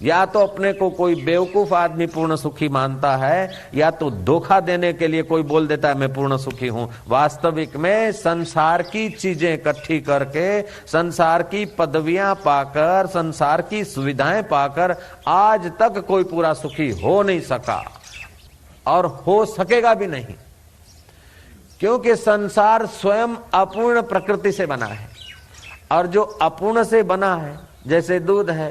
या तो अपने को कोई बेवकूफ आदमी पूर्ण सुखी मानता है, या तो धोखा देने के लिए कोई बोल देता है मैं पूर्ण सुखी हूं। वास्तविक में संसार की चीजें इकट्ठी करके, संसार की पदवियां पाकर, संसार की सुविधाएं पाकर आज तक कोई पूरा सुखी हो नहीं सका और हो सकेगा भी नहीं, क्योंकि संसार स्वयं अपूर्ण प्रकृति से बना है। और जो अपूर्ण से बना है, जैसे दूध है,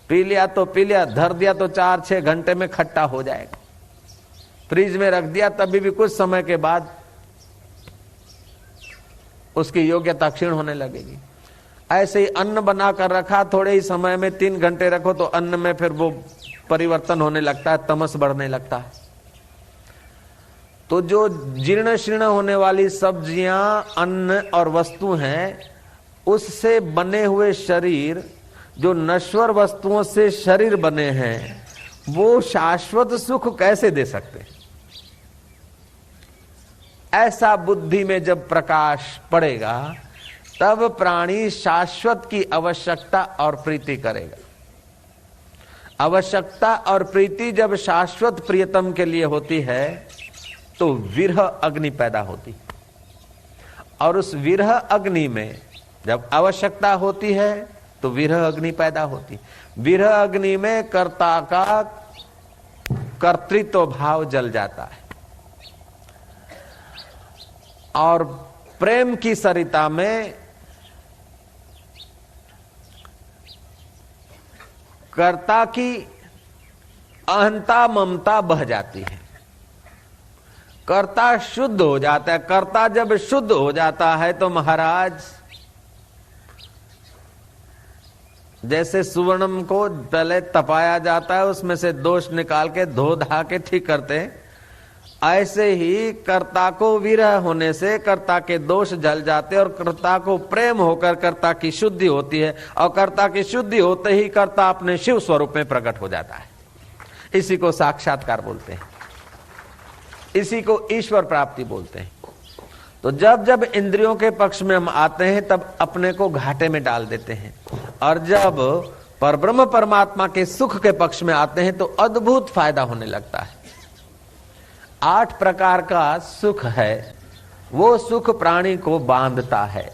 पी लिया तो पी लिया, धर दिया तो 4-6 घंटे में खट्टा हो जाएगा। फ्रिज में रख दिया तभी भी कुछ समय के बाद उसकी योग्यता क्षीण होने लगेगी। ऐसे ही अन्न बनाकर रखा, थोड़े ही समय में 3 घंटे रखो तो अन्न में फिर वो परिवर्तन होने लगता है, तमस बढ़ने लगता है। तो जो जीर्ण शीर्ण होने वाली सब्जियां, अन्न और वस्तु हैं, उससे बने हुए शरीर, जो नश्वर वस्तुओं से शरीर बने हैं, वो शाश्वत सुख कैसे दे सकते हैं? ऐसा बुद्धि में जब प्रकाश पड़ेगा तब प्राणी शाश्वत की आवश्यकता और प्रीति करेगा। आवश्यकता और प्रीति जब शाश्वत प्रियतम के लिए होती है तो विरह अग्नि पैदा होती, और उस विरह अग्नि में जब आवश्यकता होती है तो विरह अग्नि पैदा होती। विरह अग्नि में कर्ता का कर्तृत्व भाव जल जाता है, और प्रेम की सरिता में कर्ता की अहंता ममता बह जाती है। कर्ता शुद्ध हो जाता है। कर्ता जब शुद्ध हो जाता है तो महाराज, जैसे सुवर्णम को पहले तपाया जाता है, उसमें से दोष निकाल के धो धा के ठीक करते हैं, ऐसे ही कर्ता को विरह होने से कर्ता के दोष जल जाते हैं, और कर्ता को प्रेम होकर कर्ता की शुद्धि होती है, और कर्ता की शुद्धि होते ही कर्ता अपने शिव स्वरूप में प्रकट हो जाता है। इसी को साक्षात्कार बोलते हैं, इसी को ईश्वर प्राप्ति बोलते हैं। तो जब जब इंद्रियों के पक्ष में हम आते हैं तब अपने को घाटे में डाल देते हैं, और जब परब्रह्म परमात्मा के सुख के पक्ष में आते हैं तो अद्भुत फायदा होने लगता है। 8 प्रकार का सुख है, वो सुख प्राणी को बांधता है।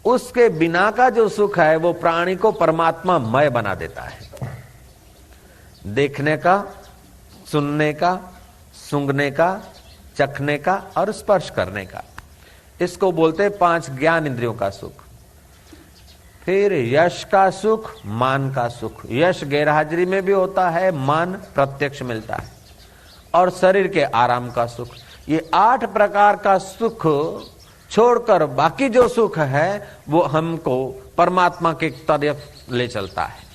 उसके बिना का जो सुख है वो प्राणी को परमात्मा मय बना देता है। देखने का, सुनने का, सूंघने का, चखने का और स्पर्श करने का, इसको बोलते 5 ज्ञान इंद्रियों का सुख। फिर यश का सुख, मान का सुख। यश गैरहाजिरी में भी होता है, मान प्रत्यक्ष मिलता है, और शरीर के आराम का सुख। ये 8 प्रकार का सुख छोड़कर बाकी जो सुख है वो हमको परमात्मा के तरफ ले चलता है।